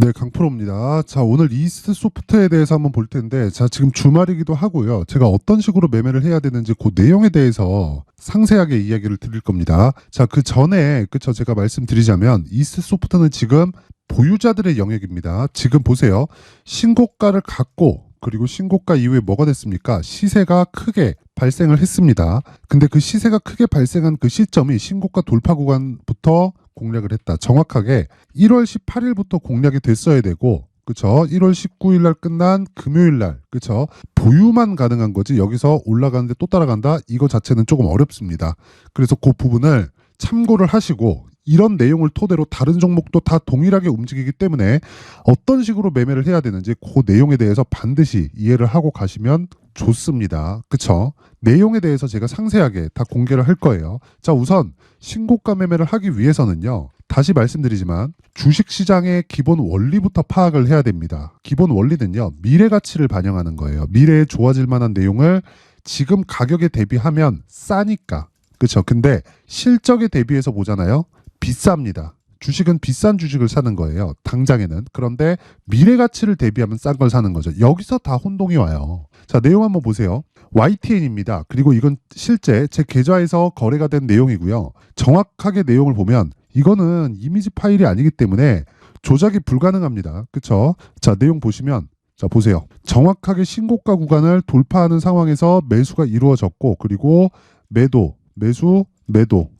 네, 강프로입니다. 자, 오늘 이스트 소프트에 대해서 한번 볼 텐데, 자, 지금 주말이기도 하고요. 제가 어떤 식으로 매매를 해야 되는지 그 내용에 대해서 상세하게 이야기를 드릴 겁니다. 자, 그 전에, 그쵸, 제가 말씀드리자면, 이스트 소프트는 지금 보유자들의 영역입니다. 지금 보세요. 신고가를 갖고, 그리고 신고가 이후에 뭐가 됐습니까? 시세가 크게 발생을 했습니다. 근데 그 시세가 크게 발생한 그 시점이 신고가 돌파 구간부터 공략을 했다. 정확하게 1월 18일부터 공략이 됐어야 되고, 그쵸? 1월 19일 날 끝난 금요일 날, 그쵸? 보유만 가능한 거지 여기서 올라가는데 또 따라간다? 이거 자체는 조금 어렵습니다. 그래서 그 부분을 참고를 하시고, 이런 내용을 토대로 다른 종목도 다 동일하게 움직이기 때문에 어떤 식으로 매매를 해야 되는지 그 내용에 대해서 반드시 이해를 하고 가시면 좋습니다. 그쵸? 내용에 대해서 제가 상세하게 다 공개를 할 거예요. 자, 우선 신고가 매매를 하기 위해서는요. 다시 말씀드리지만 주식시장의 기본 원리부터 파악을 해야 됩니다. 기본 원리는요. 미래 가치를 반영하는 거예요. 미래에 좋아질 만한 내용을 지금 가격에 대비하면 싸니까. 그쵸? 근데 실적에 대비해서 보잖아요. 비쌉니다. 주식은 비싼 주식을 사는 거예요. 당장에는. 그런데 미래 가치를 대비하면 싼 걸 사는 거죠. 여기서 다 혼동이 와요. 자, 내용 한번 보세요. YTN입니다. 그리고 이건 실제 제 계좌에서 거래가 된 내용이고요. 정확하게 내용을 보면 이거는 이미지 파일이 아니기 때문에 조작이 불가능합니다. 그쵸? 자, 내용 보시면 자, 보세요. 정확하게 신고가 구간을 돌파하는 상황에서 매수가 이루어졌고, 그리고 매수,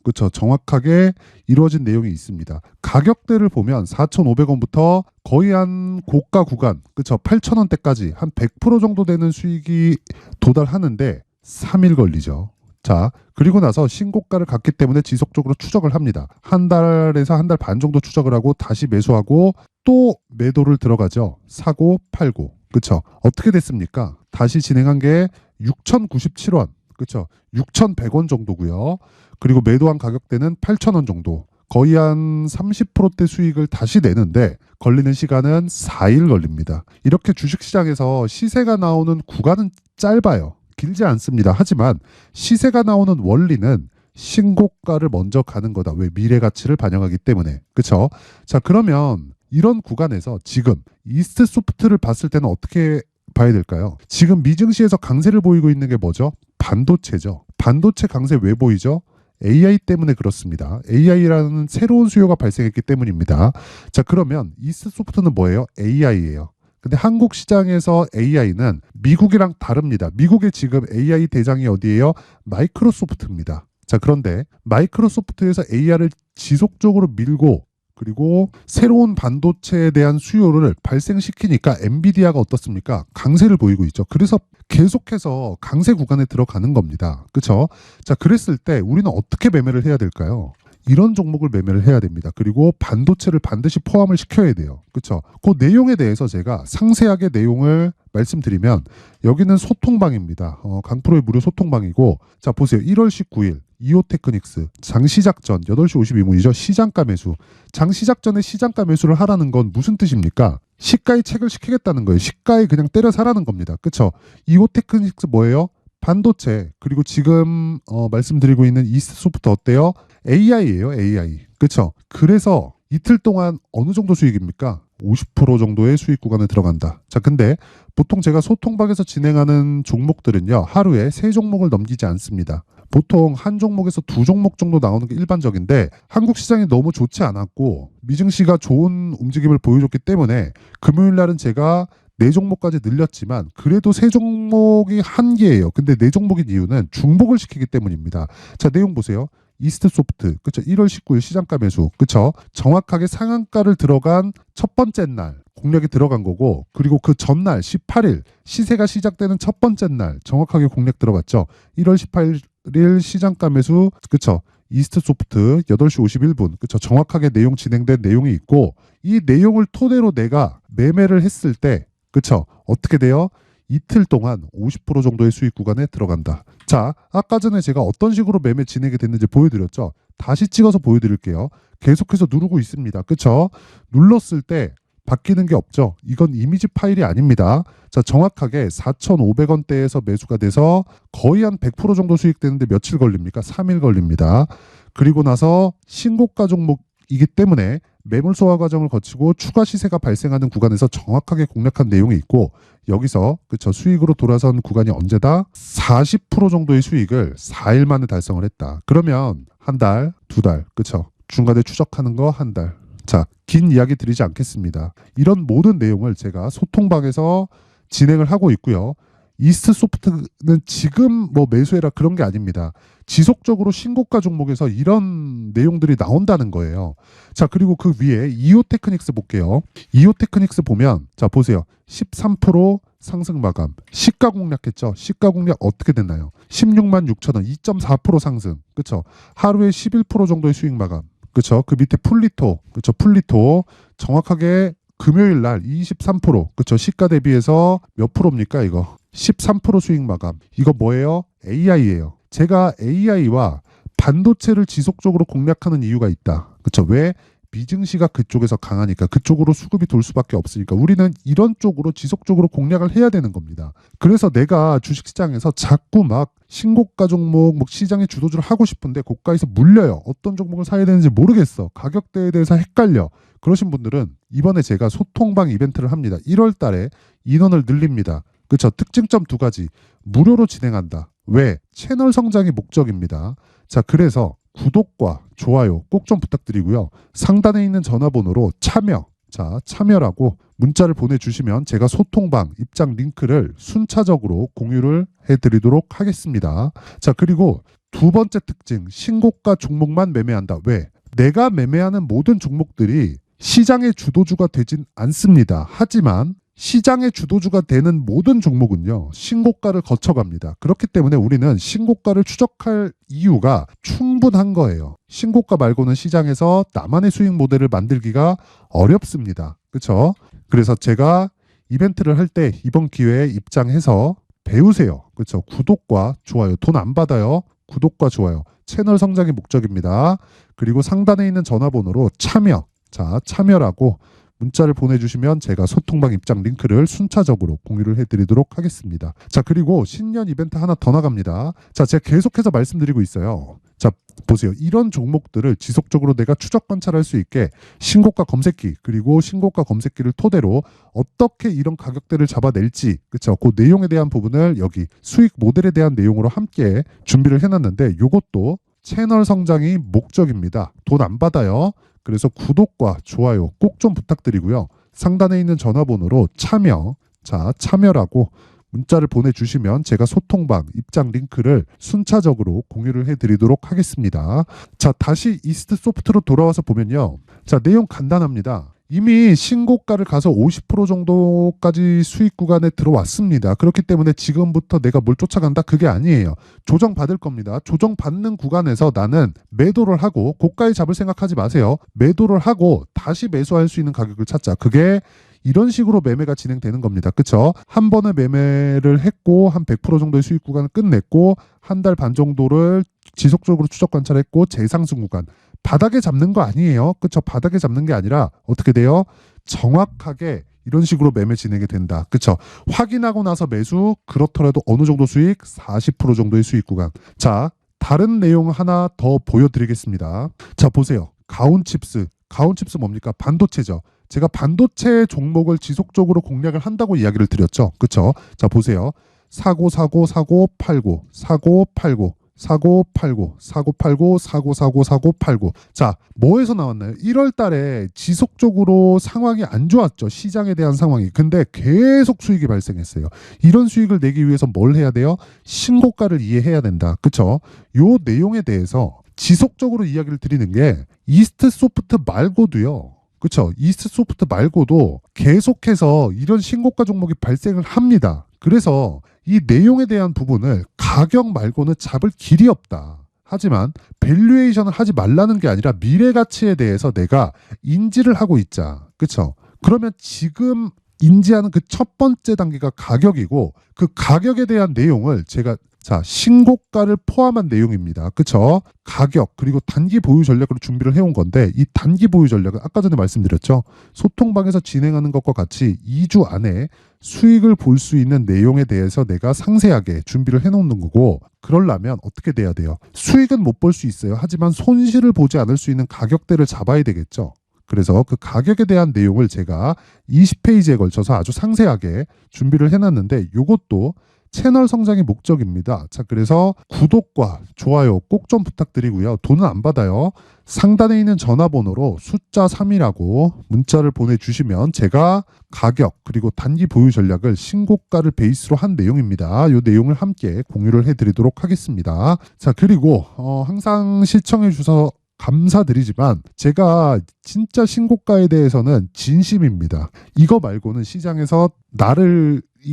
그쵸? 정확하게 이루어진 내용이 있습니다. 가격대를 보면 4,500원부터 거의 한 고가 구간, 그쵸? 8,000원대까지 한 100% 정도 되는 수익이 도달하는데 3일 걸리죠. 자, 그리고 나서 신고가를 갔기 때문에 지속적으로 추적을 합니다. 한 달에서 한 달 반 정도 추적을 하고 다시 매수하고 또 매도를 들어가죠. 사고, 팔고. 그쵸? 어떻게 됐습니까? 다시 진행한 게 6,097원. 그쵸? 6,100원 정도고요. 그리고 매도한 가격대는 8,000원 정도. 거의 한 30%대 수익을 다시 내는데 걸리는 시간은 4일 걸립니다. 이렇게 주식시장에서 시세가 나오는 구간은 짧아요. 길지 않습니다. 하지만 시세가 나오는 원리는 신고가를 먼저 가는 거다. 왜? 미래 가치를 반영하기 때문에. 그쵸? 자, 그러면 이런 구간에서 지금 이스트 소프트를 봤을 때는 어떻게 봐야 될까요? 지금 미증시에서 강세를 보이고 있는 게 뭐죠? 반도체죠. 반도체 강세 왜 보이죠? AI 때문에 그렇습니다. AI라는 새로운 수요가 발생했기 때문입니다. 자, 그러면 이스트 소프트는 뭐예요? AI예요. 근데 한국 시장에서 AI는 미국이랑 다릅니다. 미국의 지금 AI 대장이 어디예요? 마이크로소프트입니다. 자, 그런데 마이크로소프트에서 AI를 지속적으로 밀고 그리고 새로운 반도체에 대한 수요를 발생시키니까 엔비디아가 어떻습니까? 강세를 보이고 있죠. 그래서 계속해서 강세 구간에 들어가는 겁니다. 그렇죠? 자, 그랬을 때 우리는 어떻게 매매를 해야 될까요? 이런 종목을 매매를 해야 됩니다. 그리고 반도체를 반드시 포함을 시켜야 돼요. 그렇죠? 그 내용에 대해서 제가 상세하게 내용을 말씀드리면 여기는 소통방입니다. 강프로의 무료 소통방이고 자, 보세요. 1월 19일 이오테크닉스 장 시작 전 8시 52분이죠. 시장가 매수. 장 시작 전에 시장가 매수를 하라는 건 무슨 뜻입니까? 시가에 체결시키겠다는 거예요. 시가에 그냥 때려 사라는 겁니다. 그렇죠? 이오테크닉스 뭐예요? 반도체. 그리고 지금 말씀드리고 있는 이스트 소프트 어때요? AI예요. AI. 그렇죠? 그래서 이틀 동안 어느 정도 수익입니까? 50% 정도의 수익 구간에 들어간다. 자, 근데 보통 제가 소통방에서 진행하는 종목들은요. 하루에 3종목을 넘기지 않습니다. 보통 한 종목에서 2종목 정도 나오는 게 일반적인데 한국 시장이 너무 좋지 않았고 미증시가 좋은 움직임을 보여줬기 때문에 금요일 날은 제가 4종목까지 늘렸지만 그래도 3종목이 한계예요. 근데 4종목인 이유는 중복을 시키기 때문입니다. 자, 내용 보세요. 이스트 소프트, 그쵸? 1월 19일 시장가 매수, 그쵸? 정확하게 상한가를 들어간 첫 번째 날 공략이 들어간 거고, 그리고 그 전날 18일 시세가 시작되는 첫 번째 날 정확하게 공략 들어갔죠. 1월 18일 시장가 매수, 그쵸? 이스트 소프트 8시 51분, 그쵸? 정확하게 내용 진행된 내용이 있고, 이 내용을 토대로 내가 매매를 했을 때, 그쵸? 어떻게 돼요? 이틀 동안 50% 정도의 수익 구간에 들어간다. 자, 아까 전에 제가 어떤 식으로 매매 진행이 됐는지 보여드렸죠. 다시 찍어서 보여드릴게요. 계속해서 누르고 있습니다. 그쵸? 눌렀을 때 바뀌는 게 없죠. 이건 이미지 파일이 아닙니다. 자, 정확하게 4,500원대에서 매수가 돼서 거의 한 100% 정도 수익되는데 며칠 걸립니까? 3일 걸립니다. 그리고 나서 신고가 종목이기 때문에 매물 소화 과정을 거치고 추가 시세가 발생하는 구간에서 정확하게 공략한 내용이 있고, 여기서 그쵸, 수익으로 돌아선 구간이 언제다? 40% 정도의 수익을 4일 만에 달성을 했다. 그러면 한 달, 두 달, 그쵸? 중간에 추적하는 거 한 달. 자, 긴 이야기 드리지 않겠습니다. 이런 모든 내용을 제가 소통방에서 진행을 하고 있고요. 이스트 소프트는 지금 뭐 매수해라 그런 게 아닙니다. 지속적으로 신고가 종목에서 이런 내용들이 나온다는 거예요. 자, 그리고 그 위에 이오 테크닉스 볼게요. 이오 테크닉스 보면, 자, 보세요. 13% 상승 마감. 시가 공략했죠. 시가 공략 어떻게 됐나요? 16만 6천 원, 2.4% 상승. 그쵸? 하루에 11% 정도의 수익 마감. 그쵸? 그 밑에 풀리토. 그쵸? 풀리토. 정확하게 금요일 날 23%. 그쵸? 시가 대비해서 몇 프로입니까, 이거? 13% 수익 마감. 이거 뭐예요? AI예요. 제가 AI와 반도체를 지속적으로 공략하는 이유가 있다. 그쵸? 왜? 미증시가 그쪽에서 강하니까, 그쪽으로 수급이 돌 수밖에 없으니까 우리는 이런 쪽으로 지속적으로 공략을 해야 되는 겁니다. 그래서 내가 주식시장에서 자꾸 막 신고가 종목, 뭐 시장의 주도주를 하고 싶은데 고가에서 물려요. 어떤 종목을 사야 되는지 모르겠어. 가격대에 대해서 헷갈려. 그러신 분들은 이번에 제가 소통방 이벤트를 합니다. 1월 달에 인원을 늘립니다. 그렇죠. 특징점 두 가지. 무료로 진행한다. 왜? 채널 성장이 목적입니다. 자, 그래서 구독과 좋아요 꼭 좀 부탁드리고요. 상단에 있는 전화번호로 참여, 자, 참여라고 문자를 보내주시면 제가 소통방 입장 링크를 순차적으로 공유를 해드리도록 하겠습니다. 자, 그리고 두 번째 특징, 신고가 종목만 매매한다. 왜? 내가 매매하는 모든 종목들이 시장의 주도주가 되진 않습니다. 하지만 시장의 주도주가 되는 모든 종목은요, 신고가를 거쳐갑니다. 그렇기 때문에 우리는 신고가를 추적할 이유가 충분한 거예요. 신고가 말고는 시장에서 나만의 수익 모델을 만들기가 어렵습니다. 그렇죠? 그래서 제가 이벤트를 할 때 이번 기회에 입장해서 배우세요. 그렇죠? 구독과 좋아요, 돈 안 받아요. 구독과 좋아요, 채널 성장이 목적입니다. 그리고 상단에 있는 전화번호로 참여, 자, 참여라고 문자를 보내주시면 제가 소통방 입장 링크를 순차적으로 공유를 해드리도록 하겠습니다. 자, 그리고 신년 이벤트 하나 더 나갑니다. 자, 제가 계속해서 말씀드리고 있어요. 자, 보세요. 이런 종목들을 지속적으로 내가 추적 관찰할 수 있게 신고가 검색기, 그리고 신고가 검색기를 토대로 어떻게 이런 가격대를 잡아낼지, 그렇죠? 그 내용에 대한 부분을 여기 수익 모델에 대한 내용으로 함께 준비를 해놨는데, 이것도 채널 성장이 목적입니다. 돈 안 받아요. 그래서 구독과 좋아요 꼭 좀 부탁드리고요. 상단에 있는 전화번호로 참여, 자, 참여라고 문자를 보내주시면 제가 소통방 입장 링크를 순차적으로 공유를 해드리도록 하겠습니다. 자, 다시 이스트 소프트로 돌아와서 보면요. 자, 내용 간단합니다. 이미 신고가를 가서 50% 정도까지 수익 구간에 들어왔습니다. 그렇기 때문에 지금부터 내가 뭘 쫓아간다? 그게 아니에요. 조정받을 겁니다. 조정받는 구간에서 나는 매도를 하고, 고가에 잡을 생각하지 마세요. 매도를 하고 다시 매수할 수 있는 가격을 찾자. 그게 이런 식으로 매매가 진행되는 겁니다. 그쵸? 한 번에 매매를 했고 한 100% 정도의 수익 구간을 끝냈고 한 달 반 정도를 지속적으로 추적 관찰했고 재상승 구간. 바닥에 잡는 거 아니에요. 그쵸? 바닥에 잡는 게 아니라 어떻게 돼요? 정확하게 이런 식으로 매매 진행이 된다. 그쵸? 확인하고 나서 매수, 그렇더라도 어느 정도 수익? 40% 정도의 수익 구간. 자, 다른 내용 하나 더 보여드리겠습니다. 자, 보세요. 가온칩스. 가온칩스 뭡니까? 반도체죠. 제가 반도체 종목을 지속적으로 공략을 한다고 이야기를 드렸죠. 그쵸? 자, 보세요. 사고, 사고, 사고, 팔고, 사고, 팔고, 사고, 팔고, 사고, 팔고, 사고, 사고, 사고, 팔고. 자, 뭐에서 나왔나요? 1월 달에 지속적으로 상황이 안 좋았죠. 시장에 대한 상황이. 근데 계속 수익이 발생했어요. 이런 수익을 내기 위해서 뭘 해야 돼요? 신고가를 이해해야 된다. 그쵸? 요 내용에 대해서 지속적으로 이야기를 드리는 게 이스트 소프트 말고도요. 그렇죠. 이스트 소프트 말고도 계속해서 이런 신고가 종목이 발생을 합니다. 그래서 이 내용에 대한 부분을 가격 말고는 잡을 길이 없다. 하지만 밸류에이션을 하지 말라는 게 아니라 미래 가치에 대해서 내가 인지를 하고 있자. 그렇죠. 그러면 지금 인지하는 그 첫 번째 단계가 가격이고, 그 가격에 대한 내용을 제가, 자, 신고가를 포함한 내용입니다. 그쵸? 가격, 그리고 단기 보유 전략으로 준비를 해온 건데, 이 단기 보유 전략은 아까 전에 말씀드렸죠. 소통방에서 진행하는 것과 같이 2주 안에 수익을 볼 수 있는 내용에 대해서 내가 상세하게 준비를 해놓는 거고, 그러려면 어떻게 돼야 돼요? 수익은 못 볼 수 있어요. 하지만 손실을 보지 않을 수 있는 가격대를 잡아야 되겠죠. 그래서 그 가격에 대한 내용을 제가 20페이지에 걸쳐서 아주 상세하게 준비를 해놨는데 이것도 채널 성장의 목적입니다. 자, 그래서 구독과 좋아요 꼭 좀 부탁드리고요. 돈은 안 받아요. 상단에 있는 전화번호로 숫자 3이라고 문자를 보내주시면 제가 가격 그리고 단기 보유 전략을 신고가를 베이스로 한 내용입니다. 이 내용을 함께 공유를 해드리도록 하겠습니다. 자, 그리고 항상 시청해 주셔서 감사드리지만 제가 진짜 신고가에 대해서는 진심입니다. 이거 말고는 시장에서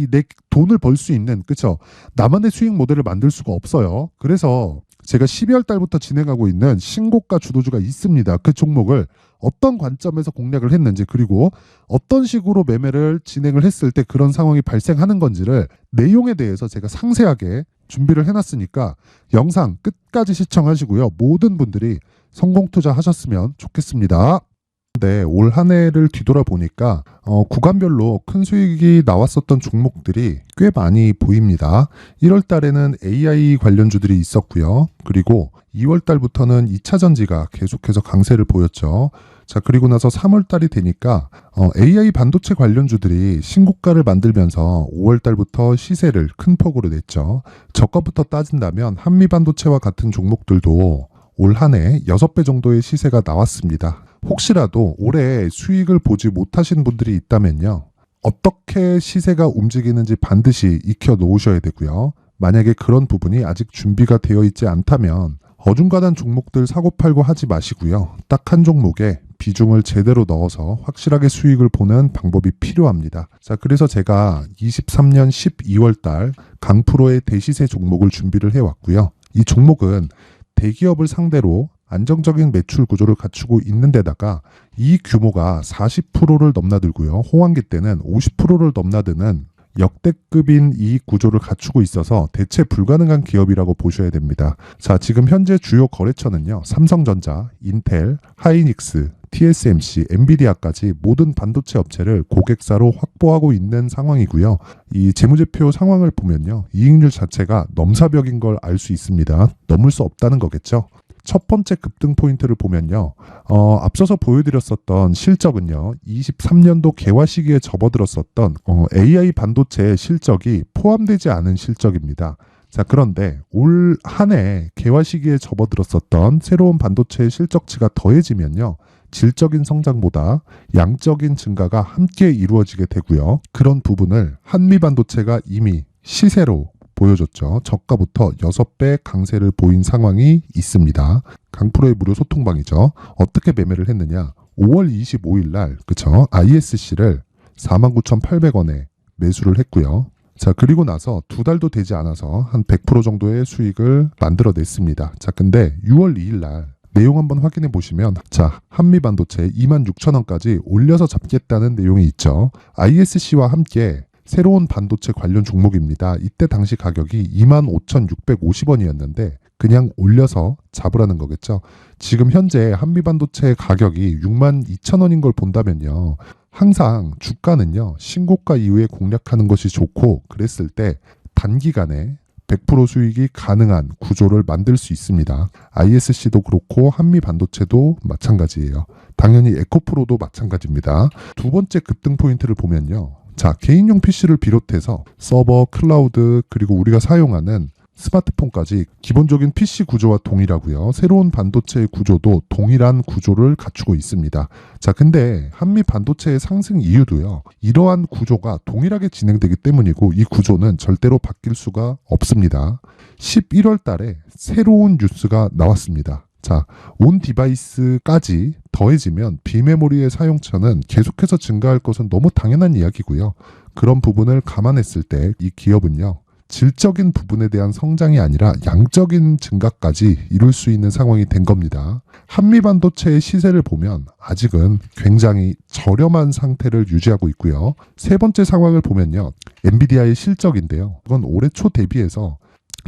내 돈을 벌 수 있는, 그쵸? 나만의 수익 모델을 만들 수가 없어요. 그래서 제가 12월 달부터 진행하고 있는 신고가 주도주가 있습니다. 그 종목을 어떤 관점에서 공략을 했는지, 그리고 어떤 식으로 매매를 진행을 했을 때 그런 상황이 발생하는 건지를 내용에 대해서 제가 상세하게 준비를 해놨으니까 영상 끝까지 시청하시고요. 모든 분들이 성공 투자하셨으면 좋겠습니다. 네, 올 한 해를 뒤돌아보니까 구간별로 큰 수익이 나왔었던 종목들이 꽤 많이 보입니다. 1월 달에는 AI 관련주들이 있었고요. 그리고 2월 달부터는 2차 전지가 계속해서 강세를 보였죠. 자, 그리고 나서 3월 달이 되니까 AI 반도체 관련주들이 신고가를 만들면서 5월 달부터 시세를 큰 폭으로 냈죠. 저가부터 따진다면 한미반도체와 같은 종목들도 올 한 해 6배 정도의 시세가 나왔습니다. 혹시라도 올해 수익을 보지 못하신 분들이 있다면요. 어떻게 시세가 움직이는지 반드시 익혀 놓으셔야 되고요. 만약에 그런 부분이 아직 준비가 되어 있지 않다면 어중간한 종목들 사고팔고 하지 마시고요. 딱 한 종목에 비중을 제대로 넣어서 확실하게 수익을 보는 방법이 필요합니다. 자, 그래서 제가 23년 12월 달 강프로의 대시세 종목을 준비를 해왔고요. 이 종목은 대기업을 상대로 안정적인 매출 구조를 갖추고 있는 데다가 이 규모가 40%를 넘나들고요. 호황기 때는 50%를 넘나드는 역대급인 이익 구조를 갖추고 있어서 대체 불가능한 기업이라고 보셔야 됩니다. 자, 지금 현재 주요 거래처는요. 삼성전자, 인텔, 하이닉스, TSMC, 엔비디아까지 모든 반도체 업체를 고객사로 확보하고 있는 상황이고요. 이 재무제표 상황을 보면요. 이익률 자체가 넘사벽인 걸 알 수 있습니다. 넘을 수 없다는 거겠죠. 첫 번째 급등 포인트를 보면요. 앞서서 보여드렸었던 실적은요. 23년도 개화 시기에 접어들었었던 AI 반도체의 실적이 포함되지 않은 실적입니다. 자, 그런데 올 한 해 개화 시기에 접어들었었던 새로운 반도체의 실적치가 더해지면요. 질적인 성장보다 양적인 증가가 함께 이루어지게 되고요. 그런 부분을 한미반도체가 이미 시세로 보여줬죠. 저가부터 6배 강세를 보인 상황이 있습니다. 강프로의 무료 소통방이죠. 어떻게 매매를 했느냐. 5월 25일 날 그쵸? ISC를 49,800원에 매수를 했고요. 자, 그리고 나서 2달도 되지 않아서 한 100% 정도의 수익을 만들어냈습니다. 자, 근데 6월 2일 날 내용 한번 확인해 보시면 자, 한미반도체 26,000원까지 올려서 잡겠다는 내용이 있죠. ISC와 함께 새로운 반도체 관련 종목입니다. 이때 당시 가격이 25,650원이었는데 그냥 올려서 잡으라는 거겠죠. 지금 현재 한미반도체 가격이 62,000원인 걸 본다면요. 항상 주가는요. 신고가 이후에 공략하는 것이 좋고 그랬을 때 단기간에 100% 수익이 가능한 구조를 만들 수 있습니다. ISC도 그렇고 한미반도체도 마찬가지예요. 당연히 에코프로도 마찬가지입니다. 두 번째 급등 포인트를 보면요. 자, 개인용 PC를 비롯해서 서버, 클라우드, 그리고 우리가 사용하는 스마트폰까지 기본적인 PC 구조와 동일하고요. 새로운 반도체의 구조도 동일한 구조를 갖추고 있습니다. 자, 근데 한미 반도체의 상승 이유도요. 이러한 구조가 동일하게 진행되기 때문이고 이 구조는 절대로 바뀔 수가 없습니다. 11월 달에 새로운 뉴스가 나왔습니다. 자, 온 디바이스까지 더해지면 비메모리의 사용처는 계속해서 증가할 것은 너무 당연한 이야기고요. 그런 부분을 감안했을 때 이 기업은요. 질적인 부분에 대한 성장이 아니라 양적인 증가까지 이룰 수 있는 상황이 된 겁니다. 한미반도체의 시세를 보면 아직은 굉장히 저렴한 상태를 유지하고 있고요. 세 번째 상황을 보면요. 엔비디아의 실적인데요. 이건 올해 초 대비해서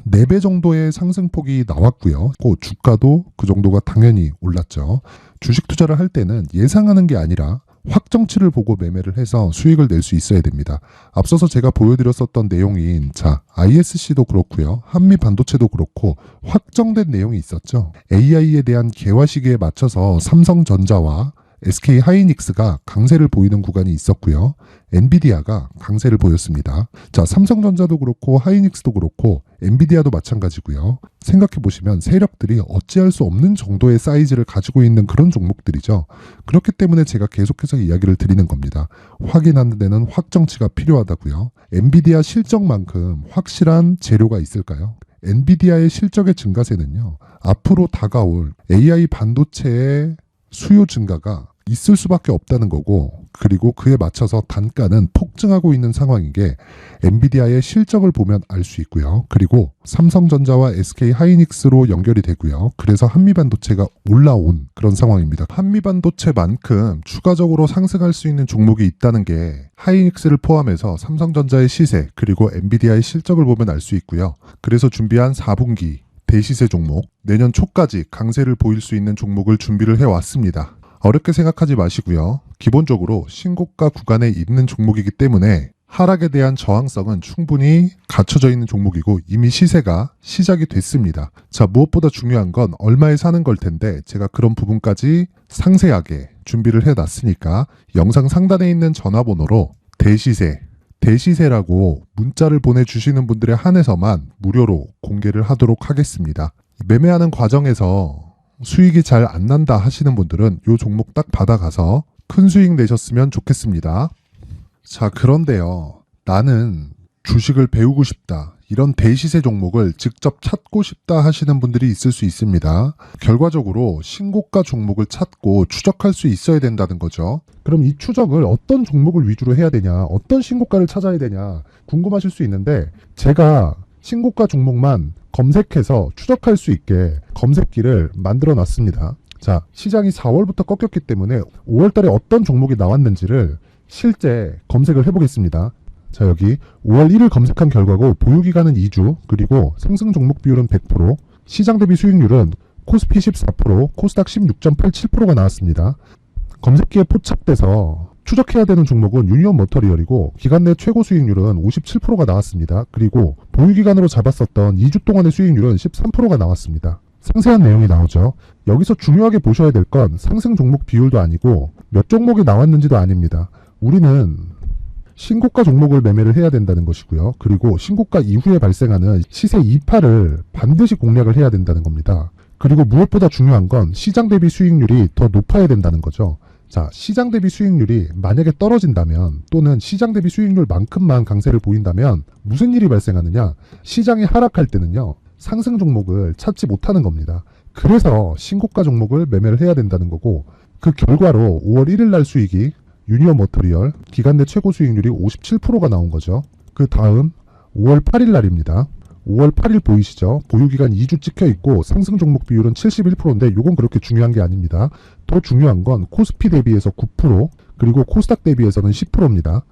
4배 정도의 상승폭이 나왔고요. 주가도 그 정도가 당연히 올랐죠. 주식 투자를 할 때는 예상하는 게 아니라 확정치를 보고 매매를 해서 수익을 낼 수 있어야 됩니다. 앞서서 제가 보여드렸었던 내용인 ISC도 그렇고요. 한미반도체도 그렇고 확정된 내용이 있었죠. AI에 대한 개화 시기에 맞춰서 삼성전자와 SK 하이닉스가 강세를 보이는 구간이 있었고요. 엔비디아가 강세를 보였습니다. 자, 삼성전자도 그렇고 하이닉스도 그렇고 엔비디아도 마찬가지고요. 생각해 보시면 세력들이 어찌할 수 없는 정도의 사이즈를 가지고 있는 그런 종목들이죠. 그렇기 때문에 제가 계속해서 이야기를 드리는 겁니다. 확인하는 데는 확정치가 필요하다고요. 엔비디아 실적만큼 확실한 재료가 있을까요? 엔비디아의 실적의 증가세는요, 앞으로 다가올 AI 반도체의 수요 증가가 있을 수밖에 없다는 거고, 그리고 그에 맞춰서 단가는 폭증하고 있는 상황인 게 엔비디아의 실적을 보면 알 수 있고요. 그리고 삼성전자와 SK 하이닉스로 연결이 되고요. 그래서 한미반도체가 올라온 그런 상황입니다. 한미반도체만큼 추가적으로 상승할 수 있는 종목이 있다는 게 하이닉스를 포함해서 삼성전자의 시세 그리고 엔비디아의 실적을 보면 알 수 있고요. 그래서 준비한 4분기 대시세 종목, 내년 초까지 강세를 보일 수 있는 종목을 준비를 해왔습니다. 어렵게 생각하지 마시고요. 기본적으로 신고가 구간에 있는 종목이기 때문에 하락에 대한 저항성은 충분히 갖춰져 있는 종목이고 이미 시세가 시작이 됐습니다. 자, 무엇보다 중요한 건 얼마에 사는 걸 텐데 제가 그런 부분까지 상세하게 준비를 해놨으니까 영상 상단에 있는 전화번호로 대시세라고 문자를 보내주시는 분들에 한해서만 무료로 공개를 하도록 하겠습니다. 매매하는 과정에서 수익이 잘 안 난다 하시는 분들은 이 종목 딱 받아가서 큰 수익 내셨으면 좋겠습니다. 자, 그런데요. 나는 주식을 배우고 싶다. 이런 대시세 종목을 직접 찾고 싶다 하시는 분들이 있을 수 있습니다. 결과적으로 신고가 종목을 찾고 추적할 수 있어야 된다는 거죠. 그럼 이 추적을 어떤 종목을 위주로 해야 되냐, 어떤 신고가를 찾아야 되냐 궁금하실 수 있는데 제가 신고가 종목만 검색해서 추적할 수 있게 검색기를 만들어 놨습니다. 자, 시장이 4월부터 꺾였기 때문에 5월달에 어떤 종목이 나왔는지를 실제 검색을 해보겠습니다. 자, 여기 5월 1일 검색한 결과고 보유기간은 2주, 그리고 상승 종목 비율은 100%, 시장 대비 수익률은 코스피 14%, 코스닥 16.87%가 나왔습니다. 검색기에 포착돼서 추적해야 되는 종목은 유니온 머터리얼이고 기간 내 최고 수익률은 57%가 나왔습니다. 그리고 보유기간으로 잡았었던 2주 동안의 수익률은 13%가 나왔습니다. 상세한 내용이 나오죠. 여기서 중요하게 보셔야 될 건 상승 종목 비율도 아니고 몇 종목이 나왔는지도 아닙니다. 우리는 신고가 종목을 매매를 해야 된다는 것이고요. 그리고 신고가 이후에 발생하는 시세 이파를 반드시 공략을 해야 된다는 겁니다. 그리고 무엇보다 중요한 건 시장 대비 수익률이 더 높아야 된다는 거죠. 자, 시장 대비 수익률이 만약에 떨어진다면 또는 시장 대비 수익률만큼만 강세를 보인다면 무슨 일이 발생하느냐? 시장이 하락할 때는요, 상승 종목을 찾지 못하는 겁니다. 그래서 신고가 종목을 매매를 해야 된다는 거고, 그 결과로 5월 1일 날 수익이 유니온 머터리얼 기간 내 최고 수익률이 57%가 나온 거죠. 그 다음 5월 8일 날입니다. 5월 8일 보이시죠? 보유기간 2주 찍혀 있고 상승 종목 비율은 71%인데 이건 그렇게 중요한 게 아닙니다. 더 중요한 건 코스피 대비해서 9%, 그리고 코스닥 대비해서는 10%입니다.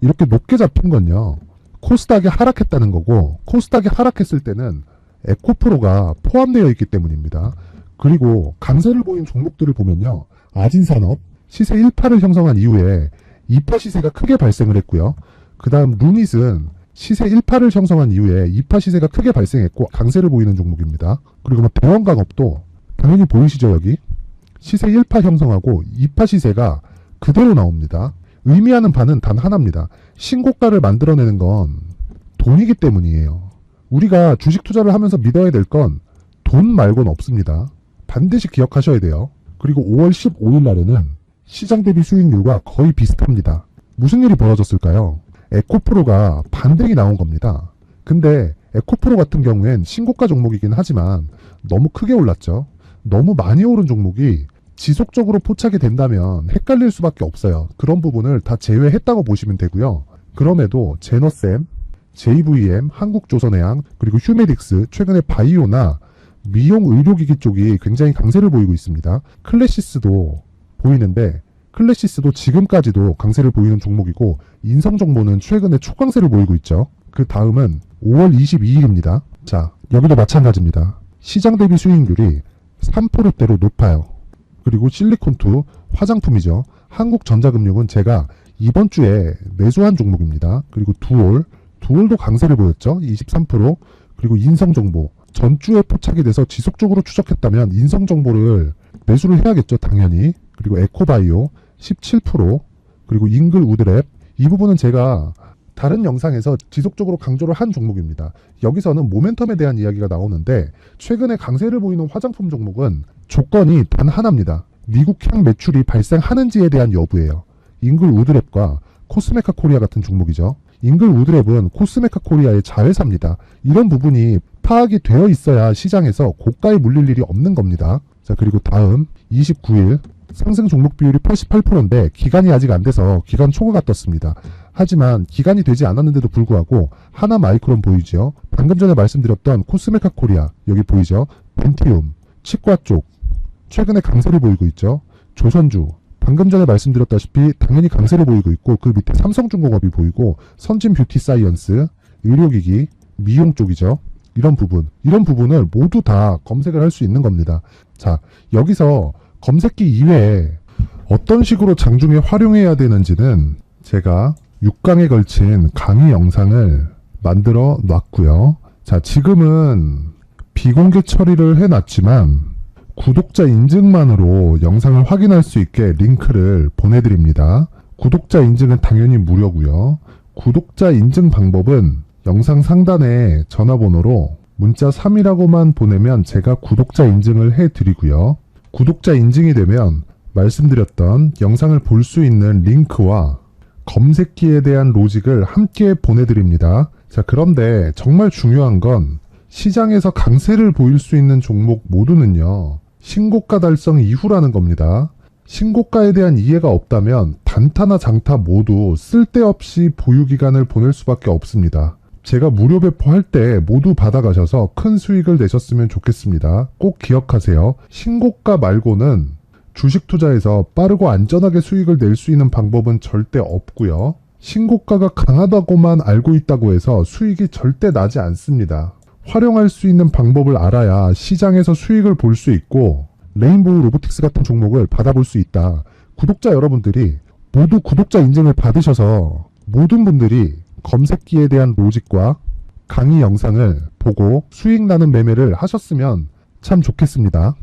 이렇게 높게 잡힌 건요, 코스닥이 하락했다는 거고, 코스닥이 하락했을 때는 에코프로가 포함되어 있기 때문입니다. 그리고 강세를 보인 종목들을 보면요, 아진산업 시세 1파를 형성한 이후에 2파 시세가 크게 발생을 했고요. 그 다음 루닛은 시세 1파를 형성한 이후에 2파 시세가 크게 발생했고 강세를 보이는 종목입니다. 그리고 뭐 대원강업도 당연히 보이시죠, 여기 시세 1파 형성하고 2파 시세가 그대로 나옵니다. 의미하는 바는 단 하나입니다. 신고가를 만들어내는 건 돈이기 때문이에요. 우리가 주식 투자를 하면서 믿어야 될 건 돈 말고는 없습니다. 반드시 기억하셔야 돼요. 그리고 5월 15일 날에는 시장 대비 수익률과 거의 비슷합니다. 무슨 일이 벌어졌을까요? 에코프로가 반등이 나온 겁니다. 근데 에코프로 같은 경우엔 신고가 종목이긴 하지만 너무 크게 올랐죠. 너무 많이 오른 종목이 지속적으로 포착이 된다면 헷갈릴 수밖에 없어요. 그런 부분을 다 제외했다고 보시면 되고요. 그럼에도 제너셈, JVM, 한국조선해양, 그리고 휴메딕스, 최근에 바이오나 미용 의료기기 쪽이 굉장히 강세를 보이고 있습니다. 클래시스도 보이는데 클래시스도 지금까지도 강세를 보이는 종목이고 인성정보는 최근에 초강세를 보이고 있죠. 그 다음은 5월 22일입니다. 자, 여기도 마찬가지입니다. 시장 대비 수익률이 3%대로 높아요. 그리고 실리콘2 화장품이죠. 한국전자금융은 제가 이번 주에 매수한 종목입니다. 그리고 두올도 강세를 보였죠. 23%. 그리고 인성정보 전주에 포착이 돼서 지속적으로 추적했다면 인성정보를 매수를 해야겠죠, 당연히. 그리고 에코바이오 17%, 그리고 잉글 우드랩. 이 부분은 제가 다른 영상에서 지속적으로 강조를 한 종목입니다. 여기서는 모멘텀에 대한 이야기가 나오는데 최근에 강세를 보이는 화장품 종목은 조건이 단 하나입니다. 미국향 매출이 발생하는지에 대한 여부예요. 잉글 우드랩과 코스메카 코리아 같은 종목이죠. 잉글 우드랩은 코스메카 코리아의 자회사입니다. 이런 부분이 파악이 되어 있어야 시장에서 고가에 물릴 일이 없는 겁니다. 자, 그리고 다음 29일 상승 종목 비율이 88%인데 기간이 아직 안 돼서 기간 초과가 떴습니다. 하지만 기간이 되지 않았는데도 불구하고 하나 마이크론 보이죠. 방금 전에 말씀드렸던 코스메카 코리아 여기 보이죠. 벤티움, 치과 쪽 최근에 강세를 보이고 있죠. 조선주 방금 전에 말씀드렸다시피 당연히 강세를 보이고 있고 그 밑에 삼성중공업이 보이고 선진 뷰티 사이언스, 의료기기, 미용 쪽이죠. 이런 부분을 모두 다 검색을 할 수 있는 겁니다. 자, 여기서 검색기 이외에 어떤 식으로 장중에 활용해야 되는지는 제가 6강에 걸친 강의 영상을 만들어 놨고요. 자, 지금은 비공개 처리를 해놨지만 구독자 인증만으로 영상을 확인할 수 있게 링크를 보내드립니다. 구독자 인증은 당연히 무료고요. 구독자 인증 방법은 영상 상단에 전화번호로 문자 3이라고만 보내면 제가 구독자 인증을 해드리고요. 구독자 인증이 되면 말씀드렸던 영상을 볼 수 있는 링크와 검색기에 대한 로직을 함께 보내드립니다. 자, 그런데 정말 중요한 건 시장에서 강세를 보일 수 있는 종목 모두는요. 신고가 달성 이후라는 겁니다. 신고가에 대한 이해가 없다면 단타나 장타 모두 쓸데없이 보유기간을 보낼 수밖에 없습니다. 제가 무료 배포할 때 모두 받아가셔서 큰 수익을 내셨으면 좋겠습니다. 꼭 기억하세요. 신고가 말고는 주식 투자에서 빠르고 안전하게 수익을 낼 수 있는 방법은 절대 없고요. 신고가가 강하다고만 알고 있다고 해서 수익이 절대 나지 않습니다. 활용할 수 있는 방법을 알아야 시장에서 수익을 볼 수 있고 레인보우 로보틱스 같은 종목을 받아볼 수 있다. 구독자 여러분들이 모두 구독자 인증을 받으셔서 모든 분들이 검색기에 대한 로직과 강의 영상을 보고 수익 나는 매매를 하셨으면 참 좋겠습니다.